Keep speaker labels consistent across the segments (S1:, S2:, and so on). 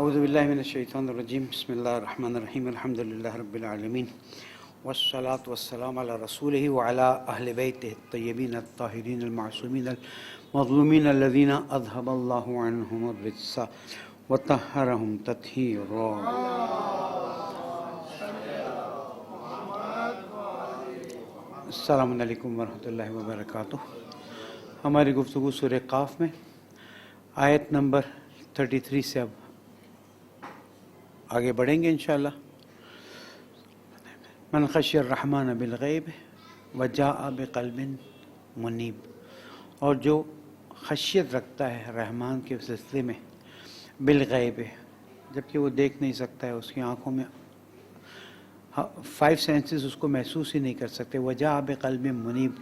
S1: اعوذ باللہ من الشیطان الرجیم بسم اللہ الرحمن الرحیم الحمدللہ رب العالمین والصلاة والسلام علی رسولہ وعلی اہل بیتہ الطیبین الطاہرین المعصومین المظلومین الذین اذہب اللہ عنہم الرجس وطہرہم تطہیرا۔ السلام علیکم ورحمۃ اللہ وبرکاتہ۔ ہماری گفتگو سورہ قاف میں آیت نمبر 33 سے اب آگے بڑھیں گے انشاءاللہ۔ من خشی الرحمن بالغیب وجاء بقلب منیب، اور جو خشیت رکھتا ہے رحمان کے سلسلے میں بالغیب، جبکہ وہ دیکھ نہیں سکتا ہے، اس کی آنکھوں میں 5 سینسز اس کو محسوس ہی نہیں کر سکتے، وجاء بقلب منیب،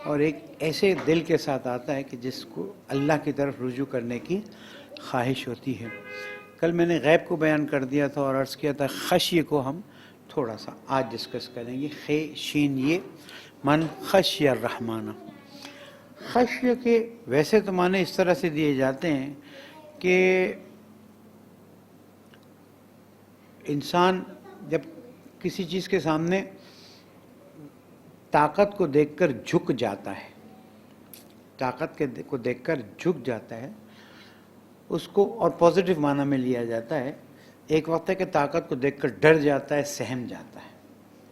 S1: اور ایک ایسے دل کے ساتھ آتا ہے کہ جس کو اللہ کی طرف رجوع کرنے کی خواہش ہوتی ہے۔ کل میں نے غیب کو بیان کر دیا تھا اور عرض کیا تھا خشیہ کو ہم تھوڑا سا آج ڈسکس کریں گے۔ خے شین یہ من خشی الرحمن۔ خشیہ کے ویسے تو معنی اس طرح سے دیے جاتے ہیں کہ انسان جب کسی چیز کے سامنے طاقت کو دیکھ کر جھک جاتا ہے، طاقت کو دیکھ کر جھک جاتا ہے، اس کو اور پازیٹیو معنی میں لیا جاتا ہے۔ ایک وقت ہے کہ طاقت کو دیکھ کر ڈر جاتا ہے، سہم جاتا ہے،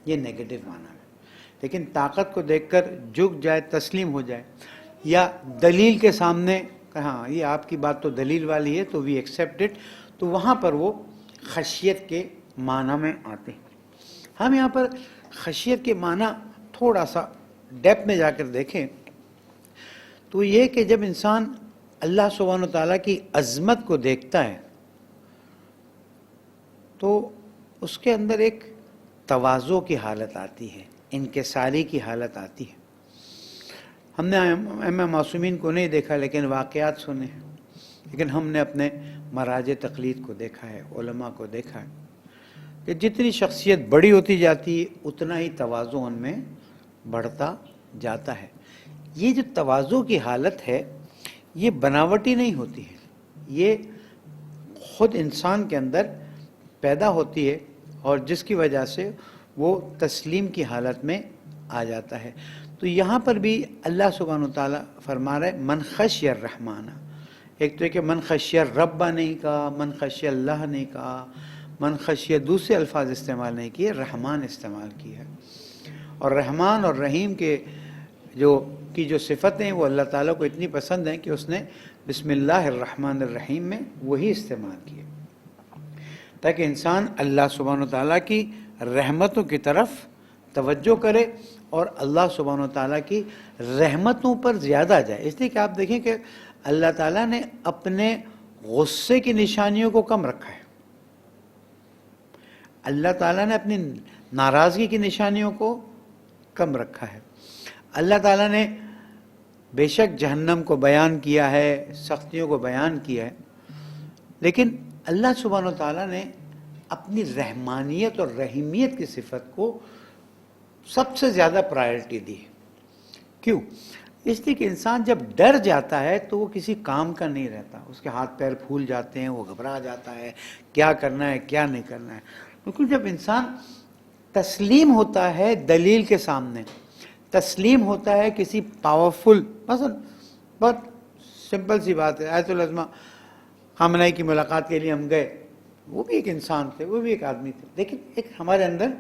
S1: یہ نیگیٹو معنی میں۔ لیکن طاقت کو دیکھ کر جھک جائے، تسلیم ہو جائے، یا دلیل کے سامنے کہ ہاں یہ آپ کی بات تو دلیل والی ہے تو وی ایکسیپٹ اٹ، تو وہاں پر وہ خشیت کے معنی میں آتے ہیں۔ ہم یہاں پر خشیت کے معنی تھوڑا سا ڈیپ میں جا کر دیکھیں تو یہ کہ جب انسان اللہ سبحانہ و تعالیٰ کی عظمت کو دیکھتا ہے تو اس کے اندر ایک تواضع کی حالت آتی ہے، انکساری کی حالت آتی ہے۔ ہم نے ائمہ معصومین کو نہیں دیکھا لیکن واقعات سنے ہیں، لیکن ہم نے اپنے مراجع تقلید کو دیکھا ہے، علماء کو دیکھا ہے کہ جتنی شخصیت بڑی ہوتی جاتی ہے اتنا ہی تواضع ان میں بڑھتا جاتا ہے۔ یہ جو تواضع کی حالت ہے یہ بناوٹی نہیں ہوتی ہے، یہ خود انسان کے اندر پیدا ہوتی ہے اور جس کی وجہ سے وہ تسلیم کی حالت میں آ جاتا ہے۔ تو یہاں پر بھی اللہ سبحانہ و تعالیٰ فرما رہا ہے من خشی الرحمن۔ ایک تو ہے کہ من خشی الرب نہیں کہا، من خشی اللہ نہیں کہا، من خشی دوسرے الفاظ استعمال نہیں کیے، رحمان استعمال کی ہے۔ اور رحمان اور رحیم کے جو صفتیں وہ اللہ تعالیٰ کو اتنی پسند ہیں کہ اس نے بسم اللہ الرحمن الرحیم میں وہی استعمال کیے تاکہ انسان اللہ سبحانہ و تعالیٰ کی رحمتوں کی طرف توجہ کرے اور اللہ سبحانہ و تعالیٰ کی رحمتوں پر زیادہ جائے۔ اس لیے کہ آپ دیکھیں کہ اللہ تعالیٰ نے اپنے غصے کی نشانیوں کو کم رکھا ہے، اللہ تعالیٰ نے اپنی ناراضگی کی نشانیوں کو کم رکھا ہے۔ اللہ تعالیٰ نے بے شک جہنم کو بیان کیا ہے، سختیوں کو بیان کیا ہے، لیکن اللہ سبحانہ و تعالیٰ نے اپنی رحمانیت اور رحیمیت کی صفت کو سب سے زیادہ پرائرٹی دی ہے۔ کیوں؟ اس لیے کہ انسان جب ڈر جاتا ہے تو وہ کسی کام کا نہیں رہتا، اس کے ہاتھ پیر پھول جاتے ہیں، وہ گھبرا جاتا ہے کیا کرنا ہے کیا نہیں کرنا ہے۔ کیونکہ جب انسان تسلیم ہوتا ہے دلیل کے سامنے، تسلیم ہوتا ہے کسی پاورفل، مثلا بہت سمپل سی بات ہے، آیت العظمہ خامنہ کی ملاقات کے لیے ہم گئے، وہ بھی ایک انسان تھے، وہ بھی ایک آدمی تھے، لیکن ایک ہمارے اندر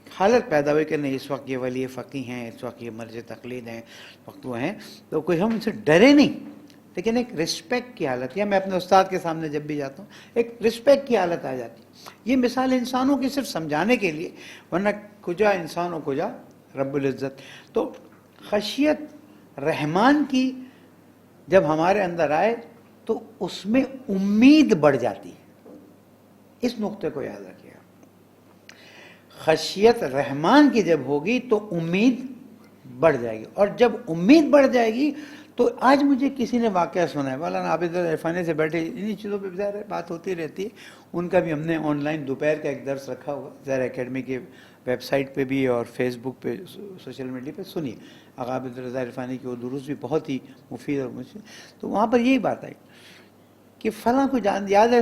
S1: حالت پیدا ہوئی کہ نہیں اس وقت یہ ولی فقیہ ہیں، اس وقت یہ مرجع تقلید ہیں، اس وقت وہ ہیں، تو کوئی ہم ان سے ڈرے نہیں، لیکن ایک رسپیکٹ کی حالت، یا میں اپنے استاد کے سامنے جب بھی جاتا ہوں ایک رسپیکٹ کی حالت آ جاتی ہے۔ یہ مثال انسانوں کی صرف سمجھانے کے لیے، ورنہ کجا انسان و کجا رب العزت۔ تو خشیت رحمان کی جب ہمارے اندر آئے تو اس میں امید بڑھ جاتی ہے۔ اس نقطے کو یاد رکھیے، خشیت رحمان کی جب ہوگی تو امید بڑھ جائے گی، اور جب امید بڑھ جائے گی تو آج مجھے کسی نے واقعہ سنا ہے، مولانا عابد العرفانی سے بیٹھے، انہی چیزوں پہ ظاہر ہے بات ہوتی رہتی ہے، ان کا بھی ہم نے آن لائن دوپہر کا ایک درس رکھا ہوا زہرا اکیڈمی کے ویب سائٹ پہ بھی اور فیس بک پہ، سوشل میڈیا پہ سنیے، آقا عابد الرضا عرفانی کی وہ دروس بھی بہت ہی مفید اور مفید۔ تو وہاں پر یہی بات آئی کہ فلاں کو یاد ہے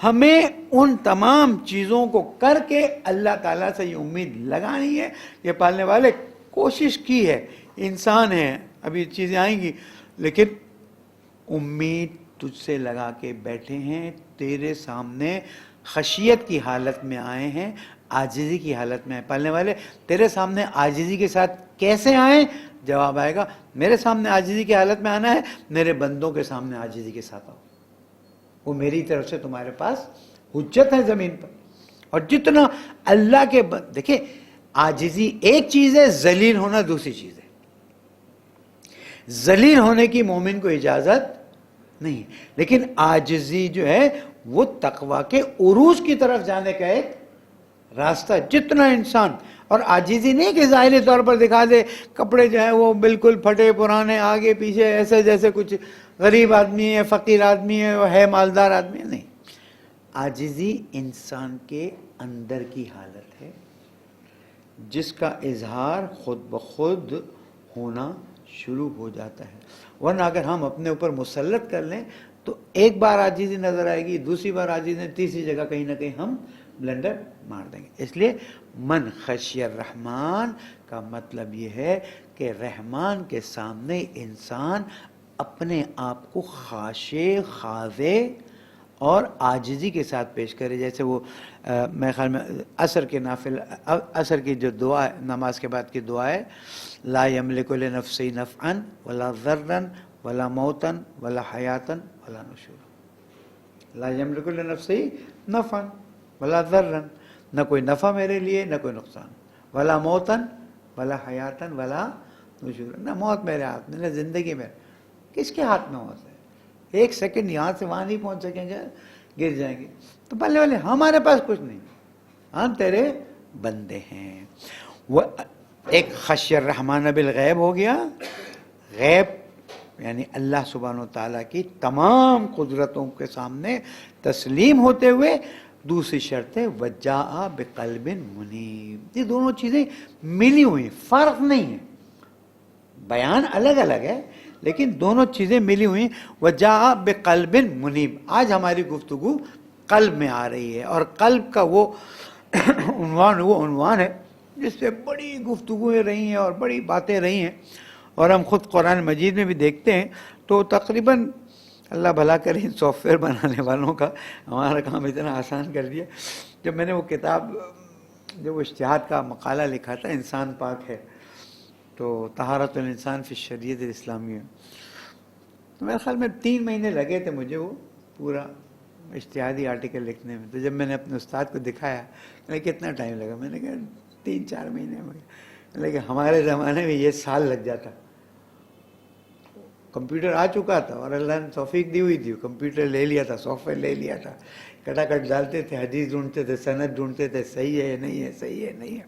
S1: ہمیں ان تمام چیزوں کو کر کے اللہ تعالیٰ سے یہ امید لگانی ہے. یہ پالنے والے کوشش کی ہے، انسان ہیں، ابھی چیزیں آئیں گی، لیکن امید تجھ سے لگا کے بیٹھے ہیں، تیرے سامنے خشیت کی حالت میں آئے ہیں، عاجزی کی حالت میں آئے. پالنے والے تیرے سامنے عاجزی کے ساتھ کیسے آئیں؟ جواب آئے گا میرے سامنے عاجزی کی حالت میں آنا ہے، میرے بندوں کے سامنے عاجزی کے ساتھ آؤ. وہ میری طرف سے تمہارے پاس حجت ہے زمین پر. اور جتنا اللہ کے دیکھیں، عاجزی ایک چیز ہے، ذلیل ہونا دوسری چیز ہے. ذلیل ہونے کی مومن کو اجازت نہیں، لیکن عاجزی جو ہے وہ تقوی کے عروج کی طرف جانے کا ایک راستہ. جتنا انسان، اور عاجزی نہیں کہ ظاہری طور پر دکھا دے کپڑے جو ہیں وہ بالکل پھٹے پرانے، آگے پیچھے ایسے جیسے کچھ غریب آدمی ہے، فقیر آدمی ہے مالدار آدمی ہے. نہیں، عاجزی انسان کے اندر کی حالت ہے جس کا اظہار خود بخود ہونا شروع ہو جاتا ہے. ورنہ اگر ہم اپنے اوپر مسلط کر لیں تو ایک بار عاجزی نظر آئے گی، دوسری بار عاجزی، تیسری جگہ کہیں نہ کہیں ہم بلنڈر مار دیں گے. اس لیے من خشی الرحمن کا مطلب یہ ہے کہ رحمان کے سامنے انسان اپنے آپ کو خاشع، خاضع اور عاجزی کے ساتھ پیش کرے. جیسے وہ میرے خیال میں عصر کی جو دعا ہے، نماز کے بعد کی دعا ہے، لا یملک لنفسی نفعا ولا ضرا ولا موتا ولا حیاتا ولا نشورا. لا یملک لنفسی نفعا ولا ضرا، نہ کوئی نفع میرے لیے نہ کوئی نقصان، ولا موتا ولا حیاتا ولا نشورا، نہ موت میرے ہاتھ میں نہ زندگی میں. کس کے ہاتھ میں موت ہے؟ ایک سیکنڈ یہاں سے وہاں نہیں پہنچ سکیں گے، گر جائیں گے. تو پہلے والے ہمارے پاس کچھ نہیں، ہم تیرے بندے ہیں. وہ ایک خشی الرحمن بالغیب ہو گیا، غیب یعنی اللہ سبحانہ و تعالیٰ کی تمام قدرتوں کے سامنے تسلیم ہوتے ہوئے. دوسری شرط ہے وجاء بقلب منیب. یہ دونوں چیزیں ملی ہوئی، فرق نہیں ہے، بیان الگ الگ ہے لیکن دونوں چیزیں ملی ہوئی. وجاء بقلب منیب. آج ہماری گفتگو قلب میں آ رہی ہے، اور قلب کا وہ عنوان ہے جس پہ بڑی گفتگویں رہی ہیں اور بڑی باتیں رہی ہیں. اور ہم خود قرآن مجید میں بھی دیکھتے ہیں تو تقریباً اللہ بھلا کرے سافٹ ویئر بنانے والوں کا ہمارا کام اتنا آسان کر دیا. جب میں نے وہ کتاب، جو وہ اجتہاد کا مقالہ لکھا تھا، انسان پاک ہے، تو طہارت الانسان فی الشریعت الاسلامیہ، تو میرے خیال میں 3 مہینے لگے تھے مجھے وہ پورا اجتہادی آرٹیکل لکھنے میں. تو جب میں نے اپنے استاد کو دکھایا کہ کتنا ٹائم لگا، میں نے کہا 3-4 مہینے میں. لیکن ہمارے زمانے میں یہ سال لگ جاتا. کمپیوٹر آ چکا تھا اور اللہ نے توفیق دی ہوئی تھی، کمپیوٹر لے لیا تھا، سافٹ ویئر لے لیا تھا، کٹاکٹ ڈالتے تھے، حدیث ڈھونڈتے تھے، سند ڈھونڈتے تھے، صحیح ہے نہیں ہے، صحیح ہے نہیں ہے.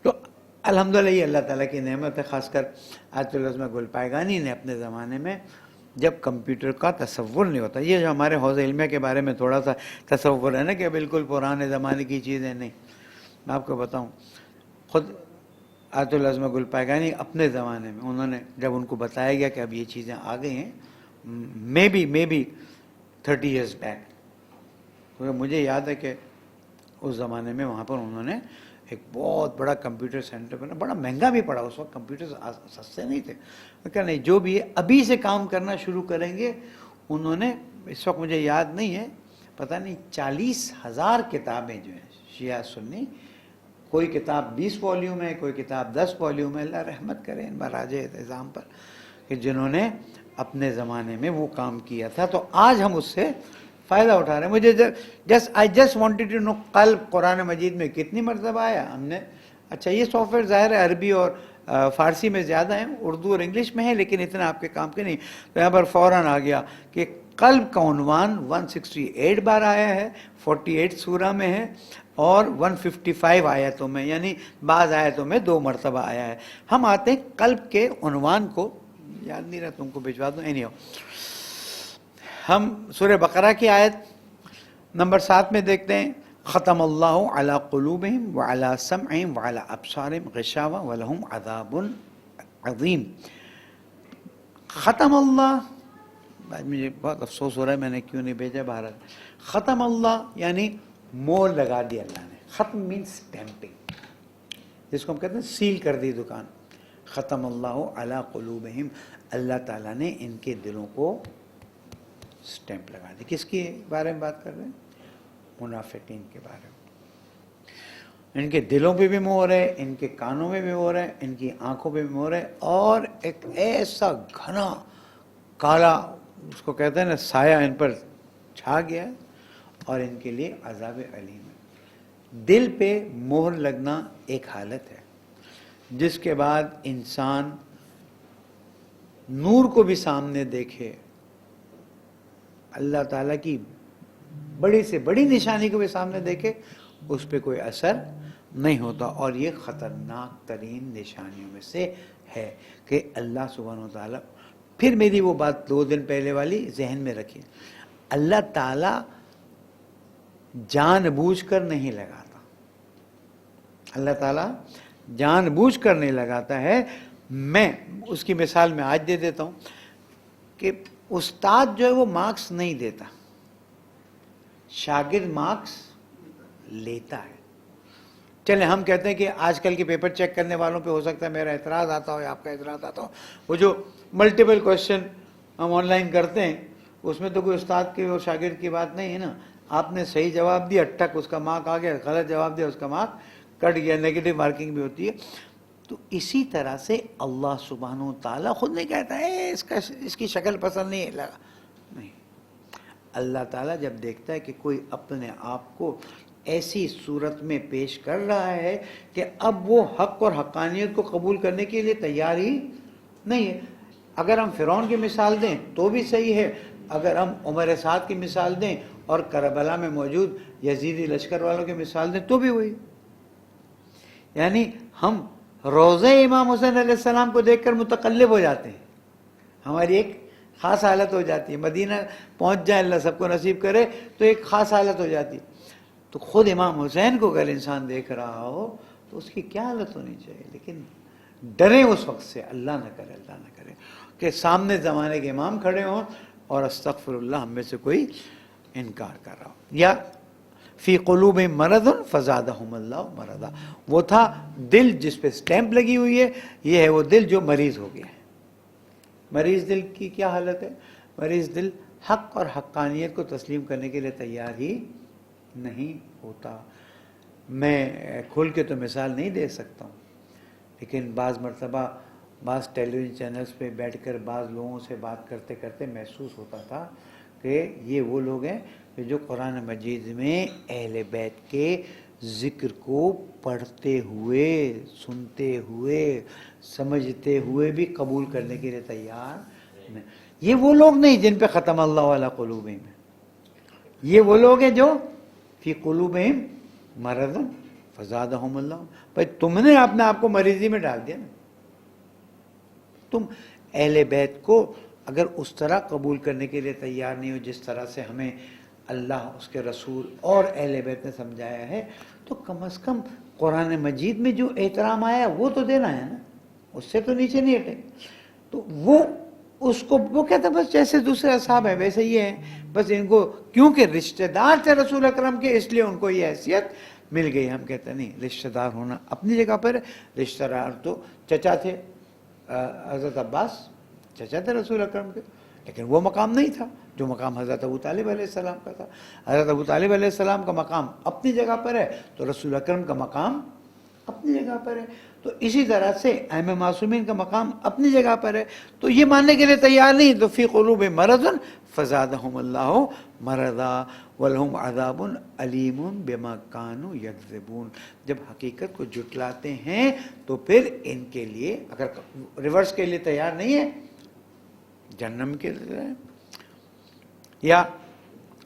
S1: تو الحمدللہ یہ اللہ تعالیٰ کی نعمت ہے. خاص کر آیت العظمہ گل پائگانی نے اپنے زمانے میں، جب کمپیوٹر کا تصور نہیں ہوتا، یہ جو ہمارے حوض علمیہ کے بارے میں تھوڑا سا تصور ہے نا کہ بالکل پرانے زمانے کی چیزیں، نہیں. میں آپ کو بتاؤں، خود آیت العظمہ گل پائگانی اپنے زمانے میں انہوں نے جب ان کو بتایا گیا کہ اب یہ چیزیں آ گئی ہیں، مے بی 30 ایئرز بیک، کیونکہ مجھے یاد ہے کہ اس زمانے میں وہاں پر انہوں نے ایک بہت بڑا کمپیوٹر سینٹر بنا، بڑا مہنگا بھی پڑا، اس وقت کمپیوٹر سستے نہیں تھے. کہ نہیں، جو بھی ہے ابھی سے کام کرنا شروع کریں گے. انہوں نے، اس وقت مجھے یاد نہیں ہے، پتہ نہیں 40,000 کتابیں جو ہیں شیعہ سنی، کوئی کتاب 20 والیوم ہے، کوئی کتاب 10 والیوم ہے. اللہ رحمت کرے ان براج اعظام پر کہ جنہوں نے اپنے زمانے میں وہ کام کیا تھا. تو آج ہم اس سے فائدہ اٹھا رہے ہیں. مجھے I just wanted to know قلب قرآن مجید میں کتنی مرتبہ آیا. ہم نے اچھا یہ سافٹ ویئر ظاہر ہے عربی اور فارسی میں زیادہ ہیں، اردو اور انگلش میں ہے، لیکن اتنا آپ کے کام کے نہیں. تو یہاں پر فوراً آ گیا کہ قلب کا عنوان 168 بار آیا ہے، 48 سورہ میں ہے، اور 155 آیتوں میں، یعنی بعض آیتوں میں 2 مرتبہ آیا ہے. ہم آتے ہیں قلب کے عنوان کو، یاد نہیں رہا، تم کو بھجوا دوں. نہیں ہو، ہم سورہ بقرہ کی آیت نمبر 7 میں دیکھتے ہیں، ختم اللہ علی قلوبہم وعلی سمعہم وعلی ابصارہم غشاوہ ولہم عذاب عظیم. ختم اللہ، آج مجھے بہت افسوس ہو رہا ہے میں نے کیوں نہیں بھیجا. بہرحال ختم اللہ یعنی مور لگا دی اللہ نے. ختم مینس اسٹیمپنگ، جس کو ہم کہتے ہیں سیل کر دی دکان. ختم اللہ علی قلوبہم، اللہ تعالیٰ نے ان کے دلوں کو اسٹیمپ لگا دی. کس کے بارے میں بات کر رہے ہیں؟ منافقین کے بارے میں. ان کے دلوں پہ بھی مہر ہے، ان کے کانوں میں بھی مہر ہے، ان کی آنکھوں پہ بھی مہر ہے، اور ایک ایسا گھنا کالا اس کو کہتے ہیں نا سایہ ان پر چھا گیا ہے، اور ان کے لیے عذاب علیم ہے. دل پہ مہر لگنا ایک حالت ہے جس کے بعد انسان نور کو بھی سامنے دیکھے، اللہ تعالیٰ کی بڑی سے بڑی نشانی کو بھی سامنے دیکھے، اس پہ کوئی اثر نہیں ہوتا. اور یہ خطرناک ترین نشانیوں میں سے ہے کہ اللہ سبحانہ وتعالیٰ، پھر میری وہ بات 2 دن پہلے والی ذہن میں رکھیے، اللہ تعالیٰ جان بوجھ کر نہیں لگاتا. اللہ تعالیٰ جان بوجھ کر نہیں لگاتا ہے. میں اس کی مثال میں آج دے دیتا ہوں کہ استاد جو ہے وہ مارکس نہیں دیتا، شاگرد مارکس لیتا ہے. چلیں ہم کہتے ہیں کہ آج کل کے پیپر چیک کرنے والوں پہ ہو سکتا ہے میرا اعتراض آتا ہو یا آپ کا اعتراض آتا ہو. وہ جو ملٹیپل کوشچن ہم آن لائن کرتے ہیں اس میں تو کوئی استاد کی اور شاگرد کی بات نہیں ہے نا. آپ نے صحیح جواب دیا ٹک اس کا مارک آ گیا، غلط جواب دیا اس کا مارک کٹ گیا، نیگیٹو مارکنگ بھی ہوتی ہے. تو اسی طرح سے اللہ سبحانہ و تعالیٰ خود نہیں کہتا ہے اس کی شکل پسند نہیں ہے لگا نہیں. اللہ تعالیٰ جب دیکھتا ہے کہ کوئی اپنے آپ کو ایسی صورت میں پیش کر رہا ہے کہ اب وہ حق اور حقانیت کو قبول کرنے کے لیے تیار ہی نہیں ہے. اگر ہم فرعون کی مثال دیں تو بھی صحیح ہے، اگر ہم عمر سعد کی مثال دیں اور کربلا میں موجود یزیدی لشکر والوں کی مثال دیں تو بھی وہی. یعنی ہم روضہ امام حسین علیہ السلام کو دیکھ کر متقلب ہو جاتے ہیں، ہماری ایک خاص حالت ہو جاتی ہے. مدینہ پہنچ جائے اللہ سب کو نصیب کرے تو ایک خاص حالت ہو جاتی ہے. تو خود امام حسین کو اگر انسان دیکھ رہا ہو تو اس کی کیا حالت ہونی چاہیے. لیکن ڈریں اس وقت سے، اللہ نہ کرے کہ سامنے زمانے کے امام کھڑے ہوں اور استغفر اللہ ہم میں سے کوئی انکار کر رہا ہو. یا فی قلوب مرض فزادہم اللہ مرضا، وہ تھا دل جس پہ سٹیمپ لگی ہوئی ہے، یہ ہے وہ دل جو مریض ہو گیا ہے. مریض دل کی کیا حالت ہے؟ مریض دل حق اور حقانیت کو تسلیم کرنے کے لیے تیار ہی نہیں ہوتا. میں کھل کے تو مثال نہیں دے سکتا ہوں، لیکن بعض مرتبہ بعض ٹیلی ویژن چینلز پہ بیٹھ کر بعض لوگوں سے بات کرتے کرتے محسوس ہوتا تھا کہ یہ وہ لوگ ہیں کہ جو قرآن مجید میں اہل بیت کے ذکر کو پڑھتے ہوئے، سنتے ہوئے، سمجھتے ہوئے بھی قبول کرنے کے لیے تیار نہیں. یہ وہ لوگ نہیں جن پہ ختم اللہ علی قلوبہم، یہ وہ لوگ ہیں جو فی قلوبہم مرض فزادہم اللہ. بھائی تم نے اپنے آپ کو مریضی میں ڈال دیا نا. تم اہل بیت کو اگر اس طرح قبول کرنے کے لیے تیار نہیں ہو جس طرح سے ہمیں اللہ، اس کے رسول اور اہل بیت نے سمجھایا ہے، تو کم از کم قرآن مجید میں جو احترام آیا وہ تو دینا ہے نا، اس سے تو نیچے نہیں ہٹے. تو وہ کہتا ہے بس جیسے دوسرے اصحاب ہیں ویسے یہ ہیں، بس ان کو کیونکہ رشتہ دار تھے رسول اکرم کے اس لیے ان کو یہ حیثیت مل گئی. ہم کہتے ہیں نہیں، رشتہ دار ہونا اپنی جگہ پر ہے. رشتہ دار تو چچا تھے، حضرت عباس چچا تھے رسول اکرم کے، لیکن وہ مقام نہیں تھا جو مقام حضرت ابو طالب علیہ السلام کا تھا. حضرت ابو طالب علیہ السلام کا مقام اپنی جگہ پر ہے تو رسول اکرم کا مقام اپنی جگہ پر ہے. تو اسی طرح سے ائمہ معصومین کا مقام اپنی جگہ پر ہے. تو یہ ماننے کے لیے تیار نہیں تو فی قلوب مرض فزادہم اللہ مرضا ولہم عذاب علیم بما کانوا یکذبون. جب حقیقت کو جھٹلاتے ہیں تو پھر ان کے لیے، اگر ریورس کے لیے تیار نہیں ہے، جہنم کے لیے. یا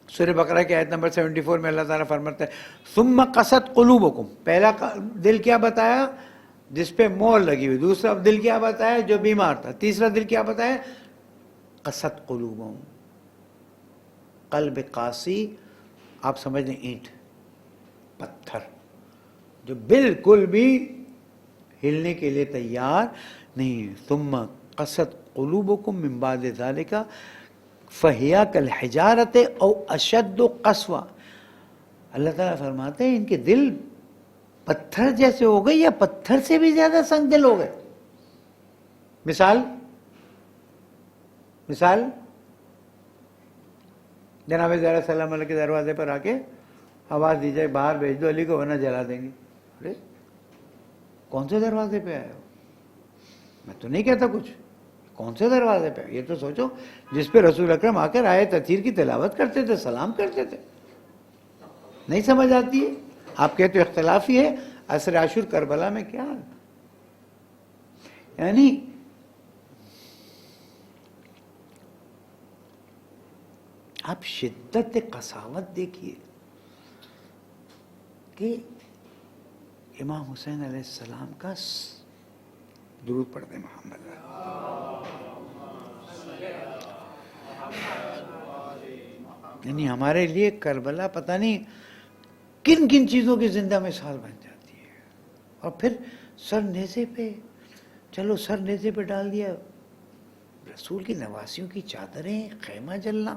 S1: سورہ بقرہ کی آیت نمبر 74 میں اللہ تعالیٰ فرماتا ہے ثم قست قلوبکم. پہلا دل کیا بتایا؟ جس پہ مور لگی ہوئی. دوسرا دل کیا بتایا؟ جو بیمار تھا. تیسرا دل کیا بتایا؟ قست قلوبہم. قلب قاسی آپ سمجھ لیں اینٹ، پتھر جو بالکل بھی ہلنے کے لیے تیار نہیں. ثم قست قلوبکم من بعد ذالک فہیا کالحجارۃ او اشد قسوہ، اللہ تعالیٰ فرماتے ہیں ان کے دل پتھر جیسے ہو گئے یا پتھر سے بھی زیادہ سنگ دل ہو گئے. مثال جناب زہرا سلام علیہ کے دروازے پر آ کے آواز دی جائے باہر بھیج دو علی کو ورنہ جلا دیں گے. ارے کون سے دروازے پہ آئے ہو؟ میں تو نہیں کہتا کچھ، کون سے دروازے پہ؟ یہ تو سوچو جس پہ رسول اکرم آ کر آئے تطہیر کی تلاوت کرتے تھے، سلام کرتے تھے. نہیں سمجھ آتی ہے؟ آپ کہتے ہو اختلافی ہے. عصر عاشور کربلا میں کیا حال، یعنی آپ شدت قساوت دیکھیے کہ امام حسین علیہ السلام کا درود پڑھتے محمد. یعنی ہمارے لیے کربلا پتہ نہیں کن کن چیزوں کی زندہ مثال بن جاتی ہے. اور پھر سر نیزے پہ، چلو سر نیزے پہ ڈال دیا، رسول کی نواسیوں کی چادریں، خیمہ جلنا.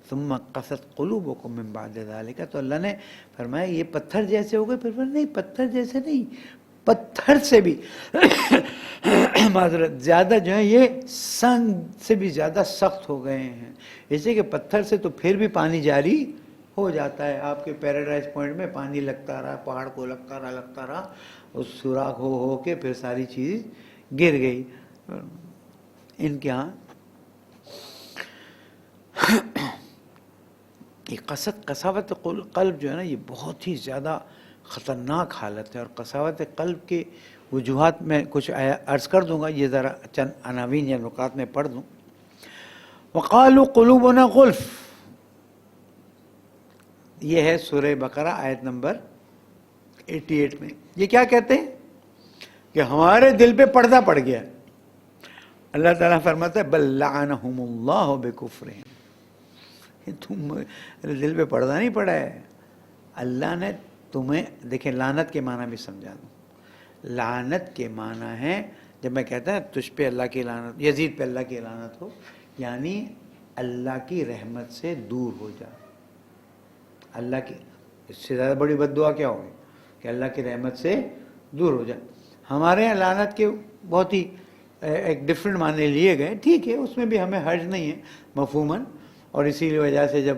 S1: ثم قست قلوبکم من بعد ذلک، تو اللہ نے فرمایا یہ پتھر جیسے ہو گئے. پھر نہیں، پتھر جیسے نہیں، پتھر سے بھی معذرت زیادہ جو ہے یہ سنگ سے بھی زیادہ سخت ہو گئے ہیں. اسے کہ پتھر سے تو پھر بھی پانی جاری ہو جاتا ہے. آپ کے پیراڈائز پوائنٹ میں پانی لگتا رہا، پہاڑ کو لگتا رہا، اس سوراخ ہو کے پھر ساری چیز گر گئی. ان کے ہاں یہ قساوت قلب جو ہے نا، یہ بہت ہی زیادہ خطرناک حالت ہے. اور قساوت قلب کے وجوہات میں کچھ عرض کر دوں گا، یہ ذرا چند عناوین یا نکات میں پڑھ دوں. وقالوا قلوبنا غلف، یہ ہے سورہ بقرہ آیت نمبر 88 میں. یہ کیا کہتے ہیں کہ ہمارے دل پہ پردہ پڑ گیا. اللہ تعالیٰ فرماتا ہے بل لعنہم اللہ بکفرہم، تم دل پہ پردہ نہیں پڑا ہے، اللہ نے تمہیں. دیکھیں لعنت کے معنی بھی سمجھا دوں. لعنت کے معنی ہے جب میں کہتا ہے تجھ پہ اللہ کی لعنت، یزید پہ اللہ کی لعنت ہو، یعنی اللہ کی رحمت سے دور ہو جا. اللہ کی اس سے زیادہ بڑی بد دعا کیا ہوگی کہ اللہ کی رحمت سے دور ہو جا. ہمارے یہاں لعنت کے بہت ہی ایک ڈفرینٹ معنی لیے گئے، ٹھیک ہے، اس میں بھی ہمیں حرج نہیں ہے مفہوماً. اور اسی لیے وجہ سے جب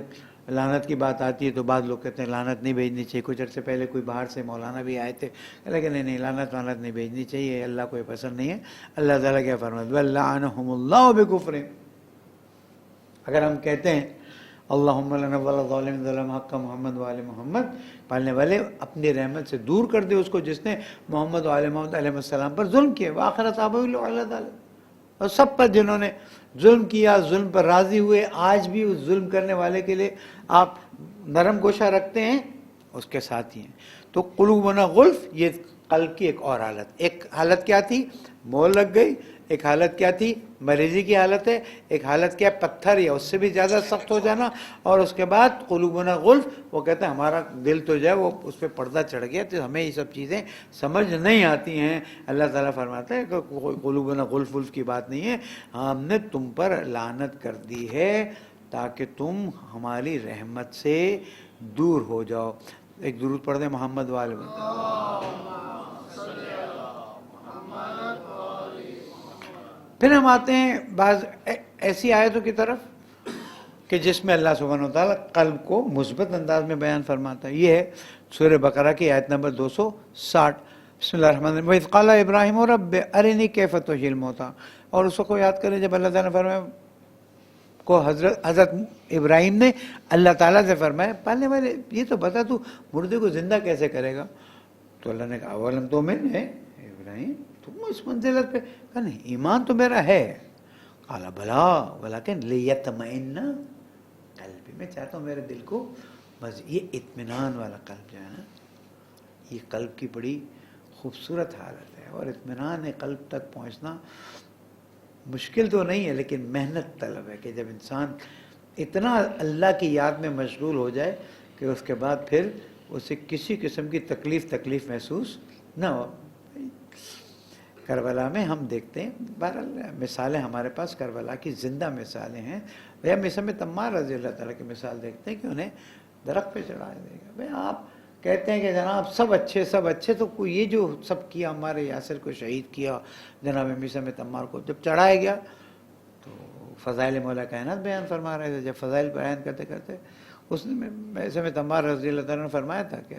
S1: لعنت کی بات آتی ہے تو بعض لوگ کہتے ہیں لعنت نہیں بھیجنی چاہیے. کچھ عرصے پہلے کوئی باہر سے مولانا بھی آئے تھے، لیکن نہیں لعنت نہیں بھیجنی چاہیے، اللہ کو یہ پسند نہیں ہے. اللہ تعالیٰ کیا فرماتا ہے بل لعنہم اللہ بکفرہم. اگر ہم کہتے ہیں اللہم لنا ولا ظالم ظلم حق محمد وآل محمد، پالنے والے اپنی رحمت سے دور کر دے اس کو جس نے محمد وآل محمد علیہ السلام پر ظلم کیا. وآخر صحابہ اللہ تعالیٰ، اور سب پر جنہوں نے ظلم کیا، ظلم پر راضی ہوئے. آج بھی اس ظلم کرنے والے کے لیے آپ نرم گوشہ رکھتے ہیں، اس کے ساتھ ہی ہیں. تو قلوبنا غلف، یہ قلب کی ایک اور حالت. ایک حالت کیا تھی؟ مول لگ گئی. ایک حالت کیا تھی؟ مریضی کی حالت ہے. ایک حالت کیا؟ پتھر یا اس سے بھی زیادہ سخت ہو جانا. اور اس کے بعد قلوبنا غلف، وہ کہتے ہیں ہمارا دل تو جو ہے وہ اس پہ پردہ چڑھ گیا، تو ہمیں یہ سب چیزیں سمجھ نہیں آتی ہیں. اللہ تعالیٰ فرماتا ہے کہ قلوبنا غلف ولف کی بات نہیں ہے، ہم نے تم پر لعنت کر دی ہے تاکہ تم ہماری رحمت سے دور ہو جاؤ. ایک درود پڑھ دیں محمد والے. پھر ہم آتے ہیں بعض ایسی آیتوں کی طرف کہ جس میں اللہ سبحانہ و تعالیٰ قلب کو مثبت انداز میں بیان فرماتا ہے. یہ ہے سورہ بقرہ کی آیت نمبر 260. بسم اللہ الرحمن الرحیم. وَإِذْ قَالَ إِبْرَاهِيمُ رَبِّ أَرِنِي كَيْفَ تُحْيِي الْمَوْتَىٰ. اور اس کو یاد کریں جب اللہ تعالیٰ نے فرمایا کو حضرت ابراہیم نے اللہ تعالیٰ سے فرمایا پالنے والے یہ تو بتا تو مردے کو زندہ کیسے کرے گا. تو اللہ نے کہا اولم تؤمن ہے ابراہیم، تم اس منزلت پہ؟ کہا نہیں، ایمان تو میرا ہے. قال بلا ولکن لیطمئن قلبی، میں چاہتا ہوں میرے دل کو بس یہ اطمینان والا قلب جو ہے نا، یہ قلب کی بڑی خوبصورت حالت ہے. اور اطمینان قلب تک پہنچنا مشکل تو نہیں ہے لیکن محنت طلب ہے کہ جب انسان اتنا اللہ کی یاد میں مشغول ہو جائے کہ اس کے بعد پھر اسے کسی قسم کی تکلیف محسوس نہ ہو. کربلا میں ہم دیکھتے ہیں، بہرحال مثالیں ہمارے پاس کربلا کی زندہ مثالیں ہیں. بھیا مثل تمار رضی اللہ تعالیٰ کی مثال دیکھتے ہیں کہ انہیں درخت پہ چڑھایا دے گا. بھائی آپ کہتے ہیں کہ جناب سب اچھے، تو کوئی یہ جو سب کیا، ہمارے یاسر کو شہید کیا، جناب مثل تمار کو جب چڑھایا گیا تو فضائل مولا کائنات بیان فرما رہے تھے. جب فضائل بیان کرتے کرتے اس نے مثل تمار رضی اللہ تعالیٰ نے فرمایا تھا کہ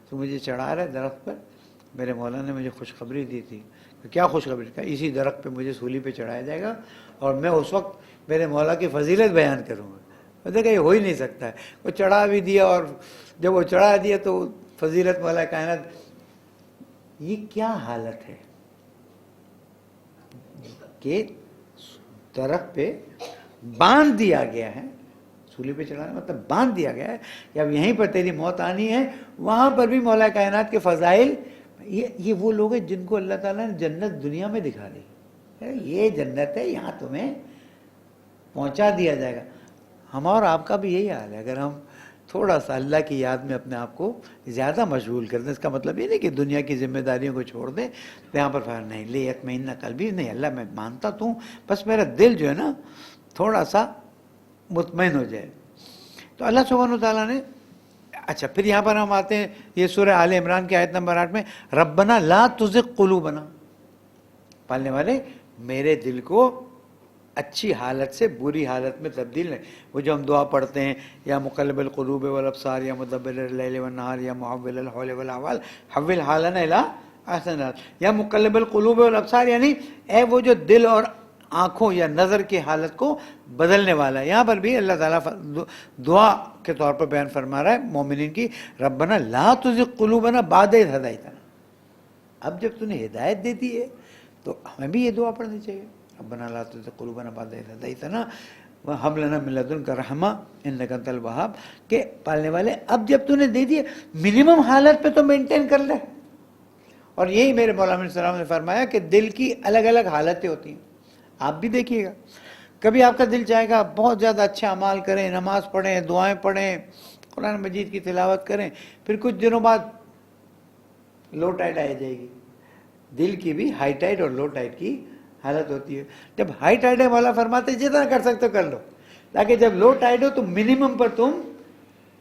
S1: تو مجھے چڑھا رہے درخت پر، میرے مولا نے مجھے خوشخبری دی تھی. کیا خوشخبری؟ کا اسی درخت پہ مجھے سولی پہ چڑھایا جائے گا اور میں اس وقت میرے مولا کی فضیلت بیان کروں گا. دیکھا یہ ہو ہی نہیں سکتا ہے. وہ چڑھا بھی دیا، اور جب وہ چڑھا دیا تو فضیلت مولا کائنات. یہ کیا حالت ہے کہ درخت پہ باندھ دیا گیا ہے، سولی پہ چڑھانا مطلب باندھ دیا گیا ہے کہ اب یہیں پر تیری موت آنی ہے. وہاں پر بھی مولا کائنات کے فضائل. یہ وہ لوگ ہیں جن کو اللہ تعالیٰ نے جنت دنیا میں دکھا دی. یہ جنت ہے، یہاں تمہیں پہنچا دیا جائے گا. ہم اور آپ کا بھی یہی حال ہے. اگر ہم تھوڑا سا اللہ کی یاد میں اپنے آپ کو زیادہ مشغول کر دیں، اس کا مطلب یہ نہیں کہ دنیا کی ذمہ داریوں کو چھوڑ دیں. تو یہاں پر نہیں لے اطمئن قلبی، نہیں اللہ میں مانتا تو ہوں، بس میرا دل جو ہے نا تھوڑا سا مطمئن ہو جائے. تو اللہ سبحانہ و تعالیٰ نے اچھا پھر یہاں پر ہم آتے ہیں یہ سورہ آل عمران کی آیت نمبر 8 میں، ربنا لا تزغ قلوبنا، پالنے والے میرے دل کو اچھی حالت سے بری حالت میں تبدیل نہیں. وہ جو ہم دعا پڑھتے ہیں یا مقلب القلوب والابصار یا مدبر اللیل والنہار یا محول الحول والاحوال حول حالنا الی احسن حال، یا مقلب القلوب والابصار یعنی اے وہ جو دل اور آنکھوں یا نظر کی حالت کو بدلنے والا ہے. یہاں پر بھی اللہ تعالیٰ دعا کے طور پر بیان فرما رہا ہے مومنین کی، ربنا لا تزغ قلوبنا بعد اذ ہدیتنا. اب جب تو نے ہدایت دے دی ہے تو ہمیں بھی یہ دعا پڑھنی چاہیے، ربنا لا تزغ قلوبنا بعد اذ ہدیتنا وہب لنا من لدنک رحمہ انک انت الوہاب. کہ پالنے والے اب جب تو نے دے دی منیمم حالت پہ تو مینٹین کر لے. اور یہی میرے مولانا علیہ السلام نے فرمایا کہ دل کی الگ الگ حالتیں ہوتی ہیں. آپ بھی دیکھیے گا، کبھی آپ کا دل چاہے گا بہت زیادہ اچھے اعمال کریں، نماز پڑھیں، دعائیں پڑھیں، قرآن مجید کی تلاوت کریں، پھر کچھ دنوں بعد لو ٹائٹ آ جائے گی. دل کی بھی ہائی ٹائٹ اور لو ٹائٹ کی حالت ہوتی ہے. جب ہائی ٹائٹ ہے مولا فرماتے جتنا کر سکتے ہو کر لو، تاکہ جب لو ٹائٹ ہو تو منیمم پر تم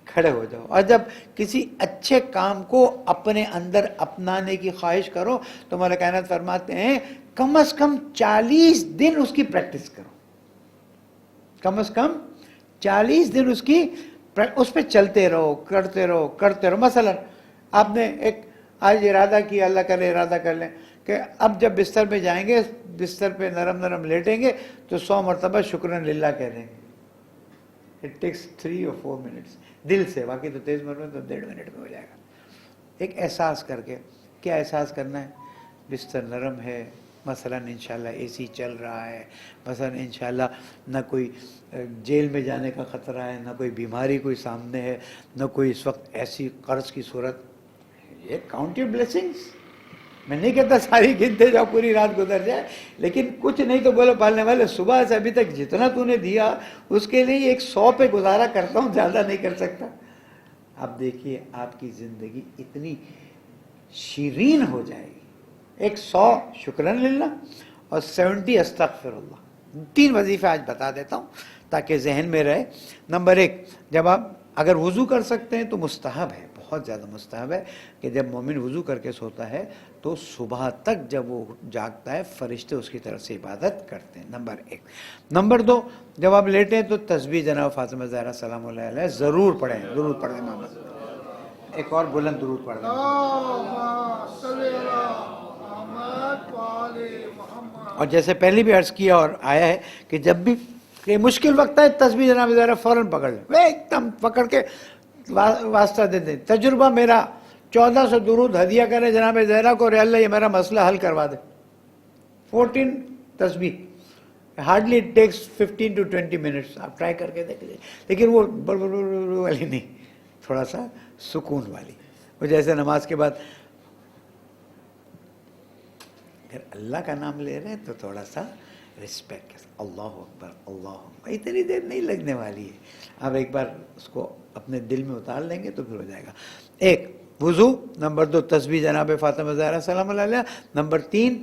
S1: کھڑے ہو جاؤ. اور جب کسی اچھے کام کو اپنے اندر اپنانے کی خواہش کرو تو مولا کائنات فرماتے ہیں کم از کم 40 دن اس کی پریکٹس کرو. کم از کم 40 دن اس پہ چلتے رہو، کرتے رہو. مثلا آپ نے ایک آج ارادہ کیا، اللہ کرے ارادہ کر لیں کہ اب جب بستر پہ جائیں گے، بستر پہ نرم نرم لیٹیں گے تو 100 مرتبہ شکرن للہ کہہ دیں گے. اٹ ٹیکس 3 or 4 minutes دل سے، باقی تو تیز مرنے تو 1.5 منٹ میں ہو جائے گا. ایک احساس کر کے. کیا احساس کرنا ہے؟ بستر نرم ہے، مثلا انشاءاللہ اے سی چل رہا ہے، مثلا انشاءاللہ نہ کوئی جیل میں جانے کا خطرہ ہے، نہ کوئی بیماری کوئی سامنے ہے، نہ کوئی اس وقت ایسی قرض کی صورت. یہ کاؤنٹ یور بلیسنگس. میں نہیں کہتا ساری گنتے جاؤ پوری رات گزر جائے، لیکن کچھ نہیں تو بولو پالنے والے صبح سے ابھی تک جتنا تو نے دیا اس کے لیے 100 پہ گزارا کرتا ہوں، زیادہ نہیں کر سکتا. اب دیکھیے آپ کی زندگی اتنی شیرین ہو جائے گی. 100 شکرن للہ اور 70 استغفر اللہ. 3 وظیفے آج بتا دیتا ہوں تاکہ ذہن میں رہے. نمبر 1، جب آپ اگر وضو کر سکتے ہیں تو مستحب ہے، بہت زیادہ مستحب ہے کہ جب مومن وضو کر کے سوتا ہے تو صبح تک جب وہ جاگتا ہے فرشتے اس کی طرف سے عبادت کرتے ہیں. نمبر 1. نمبر 2، جب آپ لیٹیں تو تسبیح جناب فاطمہ زہرا سلام اللہ علیہ ضرور پڑھیں، ضرور پڑھیں. محمد ایک اور بلند درود پڑھ دیں. اور جیسے پہلے بھی عرض کیا اور آیا ہے کہ جب بھی کہ مشکل وقت ہے تسبیح جناب زہرا فوراً پکڑ لیں، ایک دم پکڑ کے واسطہ دے دیں. تجربہ میرا 1400 درود ہدیہ کریں جناب زہرا کو، رے اللہ یہ میرا مسئلہ حل کروا دے. 14 تسبیح hardly it takes 15 to 20 minutes. آپ ٹرائی کر کے دیکھ لیں، لیکن وہ بڑ والی نہیں، تھوڑا سا سکون والی. وہ جیسے نماز کے بعد اگر اللہ کا نام لے رہے ہیں تو تھوڑا سا رسپیکٹ، اللہ اکبر اللہ اکبر، اتنی دیر نہیں لگنے والی ہے. آپ ایک بار اس کو اپنے دل میں اتار لیں گے تو پھر ہو جائے گا. 1 وضو، نمبر 2 تسبیح جناب فاطمہ زہرا سلام اللہ علیہ، نمبر 3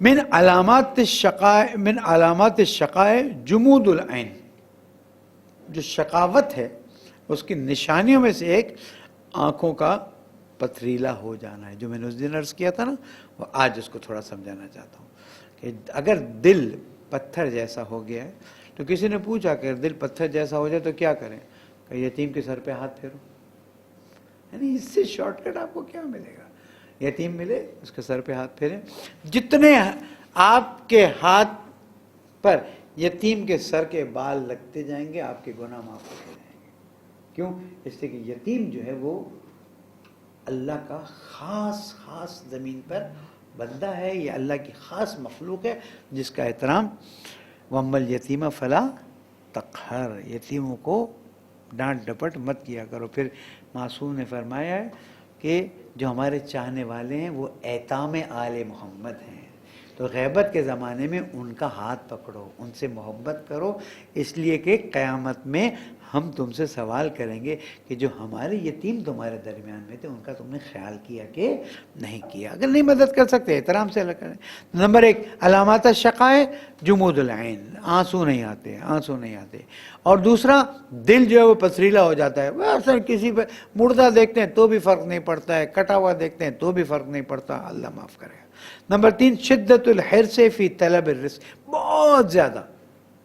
S1: من علامات الشقاء جمود العین، جو شقاوت ہے اس کی نشانیوں میں سے ایک آنکھوں کا پتھریلا ہو جانا ہے، جو میں نے اس دن عرض کیا تھا نا، وہ آج اس کو تھوڑا سمجھانا چاہتا ہوں کہ اگر دل پتھر جیسا ہو گیا ہے تو کسی نے پوچھا کہ دل پتھر جیسا ہو جائے تو کیا کریں؟ کہ یتیم کے سر پہ ہاتھ پھیرو، یعنی اس سے شارٹ کٹ آپ کو کیا ملے گا؟ یتیم ملے اس کے سر پہ ہاتھ پھیریں، جتنے آپ کے ہاتھ پر یتیم کے سر کے بال لگتے جائیں گے آپ کے گناہ معاف ہوتے جائیں گے۔ کیوں؟ اس لیے کہ یتیم جو ہے وہ اللہ کا خاص زمین پر بندہ ہے، یہ اللہ کی خاص مخلوق ہے جس کا احترام، وَأَمَّا الْيَتِيمَ فَلَا تَقْهَرْ، یتیموں کو ڈانٹ ڈپٹ مت کیا کرو۔ پھر معصوم نے فرمایا ہے کہ جو ہمارے چاہنے والے ہیں وہ ایتام آل محمد ہیں، تو غیبت کے زمانے میں ان کا ہاتھ پکڑو، ان سے محبت کرو، اس لیے کہ قیامت میں ہم تم سے سوال کریں گے کہ جو ہمارے یتیم تمہارے درمیان میں تھے ان کا تم نے خیال کیا کہ نہیں کیا۔ اگر نہیں مدد کر سکتے احترام سے اللہ کریں۔ نمبر 1 علامات الشقاء جمود العین، آنسو نہیں آتے۔ اور دوسرا دل جو ہے وہ پتھریلا ہو جاتا ہے، وہ اکثر کسی پہ مردہ دیکھتے ہیں تو بھی فرق نہیں پڑتا ہے، کٹا ہوا دیکھتے ہیں تو بھی فرق نہیں پڑتا، اللہ معاف کرے۔ نمبر 3 شدت الحرص فی طلب الرزق، بہت زیادہ۔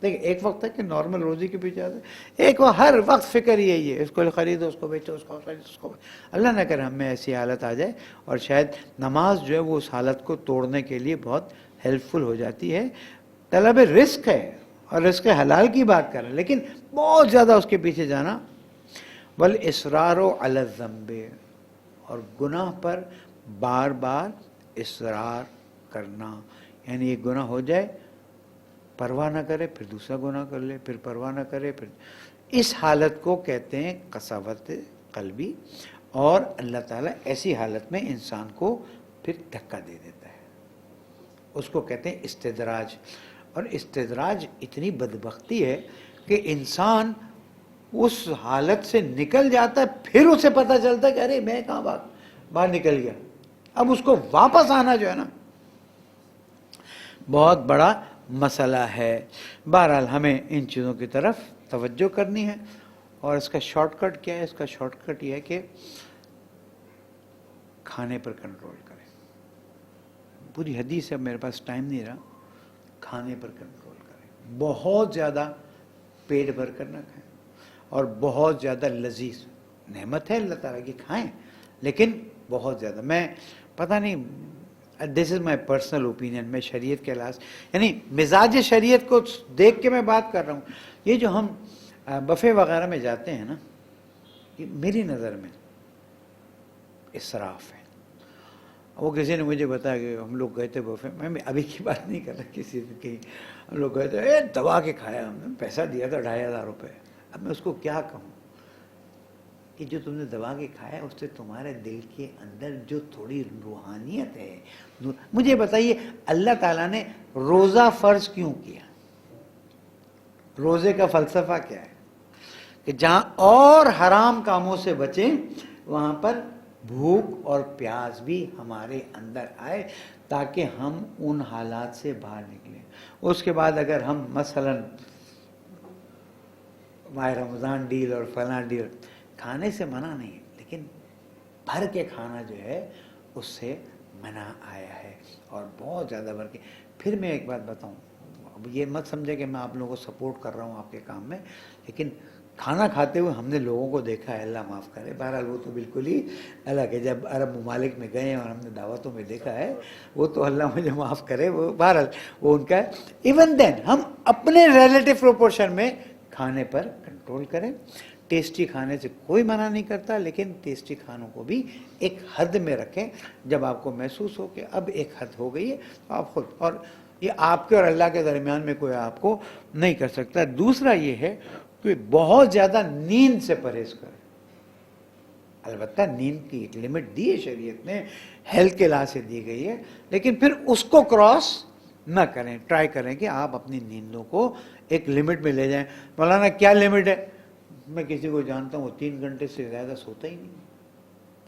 S1: دیکھیں ایک وقت ہے کہ نارمل روزی کے پیچھے آتے، ایک وقت ہر وقت فکر یہی ہے، اس کو خریدو، اس کو بیچو، اس کو خریدو، اس کو بیچو۔ اللہ نہ کرے ہم میں ایسی حالت آ جائے، اور شاید نماز جو ہے وہ اس حالت کو توڑنے کے لیے بہت ہیلپ فل ہو جاتی ہے۔ طلب رزق ہے اور رزق حلال کی بات کر رہے ہیں، لیکن بہت زیادہ اس کے پیچھے جانا۔ والاصرار علی الذنب، اور گناہ پر بار بار اصرار کرنا، یعنی ایک گناہ ہو جائے پرواہ نہ کرے، پھر دوسرا گناہ کر لے، پھر پرواہ نہ کرے، پھر اس حالت کو کہتے ہیں قساوت قلبی، اور اللہ تعالیٰ ایسی حالت میں انسان کو پھر دھکا دے دیتا ہے، اس کو کہتے ہیں استدراج۔ اور استدراج اتنی بدبختی ہے کہ انسان اس حالت سے نکل جاتا ہے، پھر اسے پتہ چلتا ہے کہ ارے میں کہاں باہر نکل گیا، اب اس کو واپس آنا جو ہے نا بہت بڑا مسئلہ ہے۔ بہرحال ہمیں ان چیزوں کی طرف توجہ کرنی ہے، اور اس کا شارٹ کٹ کیا ہے؟ اس کا شارٹ کٹ یہ ہے کہ کھانے پر کنٹرول کریں۔ پوری حدیث ہے، میرے پاس ٹائم نہیں رہا۔ کھانے پر کنٹرول کریں، بہت زیادہ پیٹ بھر کر نہ کھائیں، اور بہت زیادہ لذیذ نعمت ہے اللہ تعالیٰ کی، کھائیں، لیکن بہت زیادہ۔ میں پتہ نہیں، دس از مائی پرسنل اوپینین، میں شریعت کے لحاظ یعنی مزاج شریعت کو دیکھ کے میں بات کر رہا ہوں۔ یہ جو ہم بفے وغیرہ میں جاتے ہیں نا، یہ میری نظر میں اسراف ہے۔ وہ کسی نے مجھے بتایا کہ ہم لوگ گئے تھے بفے میں ابھی کی بات نہیں کر رہا، کسی کی ہم لوگ گئے تھے، دبا کے کھایا ہم نے، پیسہ دیا تھا 2500 روپے۔ اب میں اس کو کیا کہوں کہ جو تم نے دبا کے کھایا اس سے تمہارے دل کے اندر جو تھوڑی روحانیت ہے، مجھے بتائیے اللہ تعالیٰ نے روزہ فرض کیوں کیا؟ روزے کا فلسفہ کیا ہے؟ کہ جہاں اور حرام کاموں سے بچیں وہاں پر بھوک اور پیاس بھی ہمارے اندر آئے، تاکہ ہم ان حالات سے باہر نکلیں۔ اس کے بعد اگر ہم مثلاً ماہ رمضان ڈیل اور فلاں ڈیل، کھانے سے منع نہیں، لیکن بھر کے کھانا جو ہے اس سے منع آیا ہے، اور بہت زیادہ بھر کے۔ پھر میں ایک بات بتاؤں، اب یہ مت سمجھے کہ میں آپ لوگوں کو سپورٹ کر رہا ہوں آپ کے کام میں، لیکن کھانا کھاتے ہوئے ہم نے لوگوں کو دیکھا ہے، اللہ معاف کرے، بہرحال وہ تو بالکل ہی الگ ہے۔ جب عرب ممالک میں گئے ہیں اور ہم نے دعوتوں میں دیکھا ہے، وہ تو اللہ مجھے معاف کرے، وہ بہرحال وہ ان کا ہے۔ ایون دین ہم اپنے ریلیٹیو پروپورشن میں کھانے پر کنٹرول کریں۔ ٹیسٹی کھانے سے کوئی منع نہیں کرتا، لیکن ٹیسٹی کھانوں کو بھی ایک حد میں رکھیں۔ جب آپ کو محسوس ہو کہ اب ایک حد ہو گئی ہے تو آپ خود، اور یہ آپ کے اور اللہ کے درمیان میں کوئی آپ کو نہیں کر سکتا۔ دوسرا یہ ہے کہ بہت زیادہ نیند سے پرہیز کریں۔ البتہ نیند کی ایک لمٹ دی ہے شریعت نے، ہیلتھ کے لحاظ سے دی گئی ہے، لیکن پھر اس کو کراس نہ کریں۔ ٹرائی کریں کہ آپ اپنی نیندوں کو ایک لمٹ میں لے جائیں۔ مولانا کیا لمٹ ہے؟ میں کسی کو جانتا ہوں وہ 3 گھنٹے سے زیادہ سوتا ہی نہیں،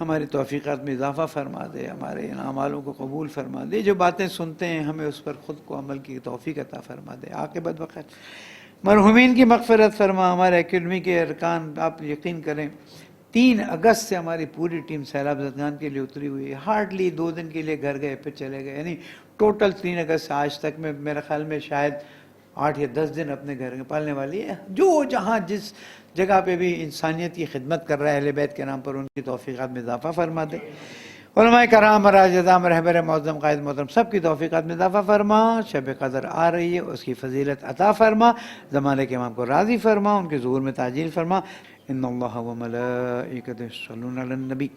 S1: ہماری توفیقات میں اضافہ فرما دے، ہمارے ان اعمالوں کو قبول فرما دے، جو باتیں سنتے ہیں ہمیں اس پر خود کو عمل کی توفیق عطا فرما دے، عاقبت بخیر۔ مرحومین کی مغفرت فرما۔ ہمارے اکیڈمی کے ارکان، آپ یقین کریں 3 اگست سے ہماری پوری ٹیم سیلاب زدگان کے لیے اتری ہوئی ہے، ہارڈلی 2 دن کے لیے گھر گئے پھر چلے گئے، یعنی ٹوٹل 3 اگست سے آج تک میں میرے خیال میں شاید 8 یا 10 دن اپنے گھر میں پالنے والی ہے۔ جو جہاں جس جگہ پہ بھی انسانیت کی خدمت کر رہا ہے اہل بیت کے نام پر، ان کی توفیقات میں اضافہ فرما دے۔ علماء کرام، راجدام، رہبر معظم، قائد محترم، سب کی توفیقات میں اضافہ فرما۔ شب قدر آ رہی ہے، اس کی فضیلت عطا فرما، زمانے کے امام کو راضی فرما، ان کے ظہور میں تعجیل فرما۔ ان اللہ و ملائکتہ یصلون علی النبی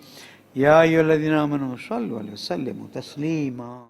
S1: یا ایھا الذین آمنوا صلوا علیہ وسلموا تسلیما۔